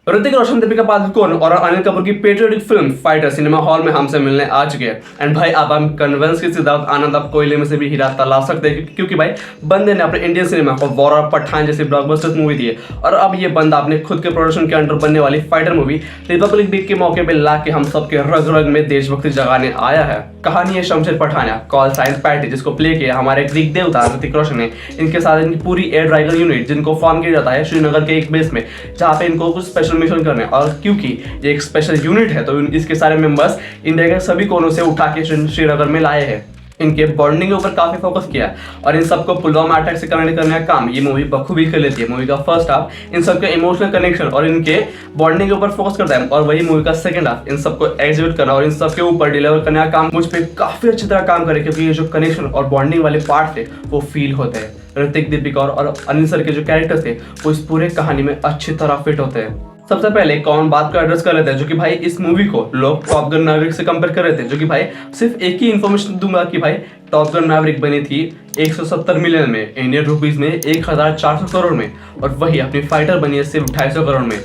ऋतिक रोशन, दीपिका पादुकोण और अनिल कपूर की patriotic film fighter cinema hall में हमसे मिलने आ चुके हैं। एंड भाई अब हम कन्विंस की सिद्धार्थ आनंद अब कोयले में से भी हीरा तला सकते हैं, क्योंकि भाई बंदे ने अपने इंडियन सिनेमा को वॉर और पठान जैसी ब्लॉकबस्टर मूवी दी है और अब ये बंदा अपने खुद के प्रोडक्शन के अंडर बनने वाली फाइटर मूवी रिपब्लिक डे के मौके पर ला के हम सबके रग रग में देशभक्ति जगाने आया है। कहानी है Shamsher Pathania call sign Patty, जिसको प्ले किया हमारे ग्रीक देवता ऋतिक रोशन ने। इनके साथ इनकी पूरी एयर ड्राइगन यूनिट, जिनको फॉर्म किया जाता है श्रीनगर के एक बेस में, जहाँ पे इनको कुछ स्पेशल मिशन करने, और क्योंकि ये एक स्पेशल यूनिट है तो इसके सारे मेंबर्स इंडिया के सभी कोनों से उठा के श्रीनगर में लाए हैं। इनके बॉन्डिंग के ऊपर काफी फोकस किया और इन सबको पुलवामा अटैक से कनेक्ट करने का काम ये मूवी बखूबी कर लेती है। मूवी का फर्स्ट हाफ इन सबके इमोशनल कनेक्शन और इनके बॉन्डिंग के ऊपर फोकस करता है, और वही मूवी का सेकंड हाफ इन सबको एग्जीक्यूट करना और इन सबके ऊपर डिलीवर करने का काम मुझ पे काफी अच्छी तरह काम करे, क्योंकि ये जो कनेक्शन और बॉन्डिंग वाले पार्ट थे वो फील होते हैं। ऋतिक, दीपिका और अनिल सर के जो कैरेक्टर्स थे वो इस पूरे कहानी में अच्छी तरह फिट होते हैं। सबसे पहले कॉमन बात को एड्रेस कर लेते हैं, जो कि भाई इस मूवी को लोग टॉप गन मैवरिक से कंपेयर कर रहे थे, जो कि भाई सिर्फ एक ही इन्फॉर्मेशन दूंगा कि भाई टॉप गन मैवरिक बनी थी 170 मिलियन में, इंडियन रुपीज में 1400 करोड़ में, और वही अपनी फाइटर बनी है सिर्फ 250 करोड़ में।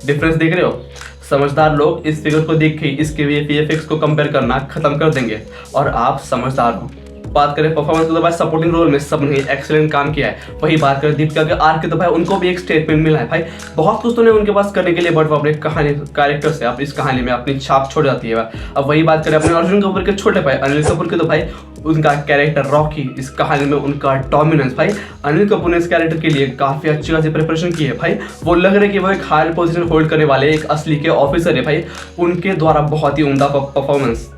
डिफरेंस देख रहे हो? समझदार लोग इस फिगर को देख के इसके VFX को कंपेयर करना खत्म कर देंगे, और आप समझदार हो। बात करें परफॉर्मेंस तो भाई सपोर्टिंग रोल में सबने एक्सीलेंट काम किया है। वही बात करें दीपिका के आर्क की तो भाई उनको भी एक स्टेटमेंट मिला है। भाई बहुत कुछ तो नहीं उनके पास करने के लिए, बट वो अपने कहानी कैरेक्टर से आप इस कहानी में अपनी छाप छोड़ जाती है। अब वही बात करें अपने अर्जुन कपूर के छोटे भाई अनिल कपूर के, तो भाई उनका कैरेक्टर रॉकी, इस कहानी में उनका डोमिनेंस। भाई अनिल कपूर ने इस कैरेक्टर के लिए काफी अच्छी खासी प्रिपरेशन की है। भाई वो लग रहा है कि वो एक हायर पोजीशन होल्ड करने वाले एक असली के ऑफिसर है। भाई उनके द्वारा बहुत ही उम्दा परफॉर्मेंस।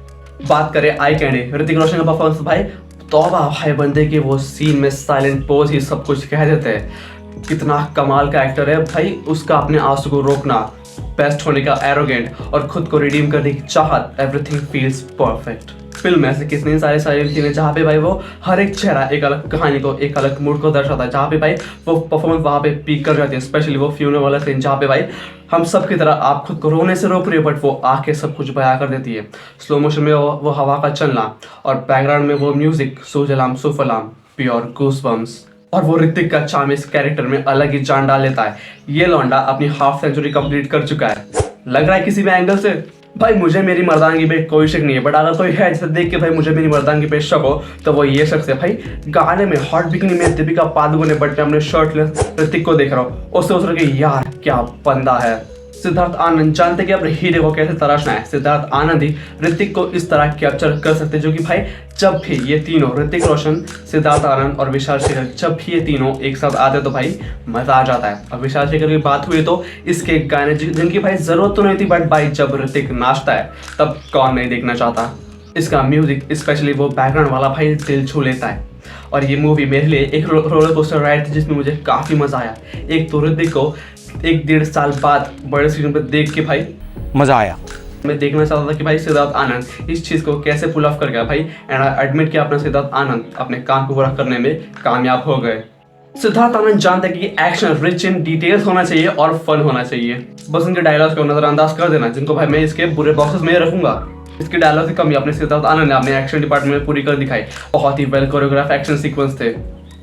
बात करें आई कैंडी, ऋतिक रोशन का परफॉर्मेंस भाई तौबा भाई, बंदे के वो सीन में साइलेंट पोज ही सब कुछ कह देते हैं। कितना कमाल का एक्टर है भाई, उसका अपने आंसू को रोकना, बेस्ट होने का एरोगेंट और खुद को रिडीम करने की चाहत, एवरीथिंग फील्स परफेक्ट। फिल्म में ऐसे कितनी सारी सीन है जहाँ पे भाई वो हर एक चेहरा एक अलग कहानी को, एक अलग मूड को दर्शाता है, जहाँ पे भाई वो परफॉर्मेंस वहाँ पे पीक कर जाती है। स्पेशली वो फ्यूनर वाला सीन जहाँ पे भाई हम सब की तरह आप खुद को रोने से रोक रही है, बट वो आके सब कुछ बयां कर देती है। स्लो मोशन में वो हवा का चलना और बैकग्राउंड में वो म्यूजिक, सुजलाम सुफलाम, प्योर गूज़बम्प्स। और वो ऋतिक का चार्म इस कैरेक्टर में अलग ही जान डाल लेता है। ये लौंडा अपनी हाफ सेंचुरी कंप्लीट कर चुका है, लग रहा है किसी भी एंगल से। भाई मुझे मेरी मर्दानगी पे कोई शक नहीं है, बट अगर कोई है जिसे देख के भाई मुझे मेरी मर्दानगी पे शक हो तो वो ये शख्स है। भाई गाने में हॉट बिकनी में दीपिका पादुकोण ने, बट मैं अपने शर्टलेस ऋतिक को देख रहा हूँ, उससे सोच रहा कि यार क्या बंदा है। सिद्धार्थ आनंद जानते कि अपने हीरे को कैसे तराशना है। सिद्धार्थ आनंद ही ऋतिक को इस तरह कैप्चर कर सकते, जो कि भाई जब भी ये तीनों ऋतिक रोशन, सिद्धार्थ आनंद और विशाल शेखर, जब भी ये तीनों एक साथ आते तो भाई मजा आ जाता है। अब विशाल शेखर की बात हुई तो इसके गाने जिनकी भाई जरूरत तो नहीं थी, बट भाई जब ऋतिक नाचता है तब कौन नहीं देखना चाहता। इसका म्यूजिक, स्पेशली वो बैकग्राउंड वाला, भाई दिल छू लेता है। और ये मूवी मेरे लिए एक रोलर कोस्टर राइड थी, जिसमें मुझे काफी मजा आया। एक तो ऋतिक को 1-1.5 साल बाद बड़े स्क्रीन पर देख के भाई मजा आया। मैं देखना चाहता था कि भाई सिद्धार्थ आनंद इस चीज़ को कैसे पुल ऑफ कर गया भाई, एंड आई एडमिट कि अपना सिद्धार्थ आनंद अपने काम को पूरा करने में कामयाब हो गए। सिद्धार्थ आनंद जानते हैं कि एक्शन रिच इन डिटेल्स होना चाहिए और फन होना चाहिए। बस उनके डायलॉग्स को नजरअंदाज कर देना, जिनको भाई मैं इसके बुरे बॉक्सेस में रखूंगा। इसके डायलॉग की कमी अपने सिद्धार्थ आनंद ने अपने एक्शन डिपार्टमेंट में पूरी कर दिखाई। बहुत ही वेल कोरियोग्राफ एक्शन सीक्वेंस थे।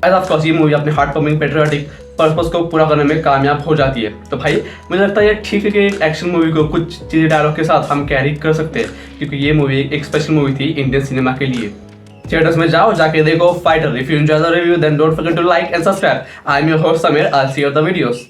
एज ऑफ कोर्स ये मूवी अपने हार्ट पम्पिंग पेट्रियोटिक पर्पस को पूरा करने में कामयाब हो जाती है। तो भाई मुझे लगता है ये ठीक है कि एक एक्शन मूवी को कुछ चीज़ें डायलॉग के साथ हम कैरी कर सकते हैं, क्योंकि ये मूवी एक स्पेशल मूवी थी इंडियन सिनेमा के लिए। थिएटर्स में जाओ, जाके देखो Fighter. If you enjoy the review then don't forget to like and subscribe. I am your host Sameer, I will see you the videos.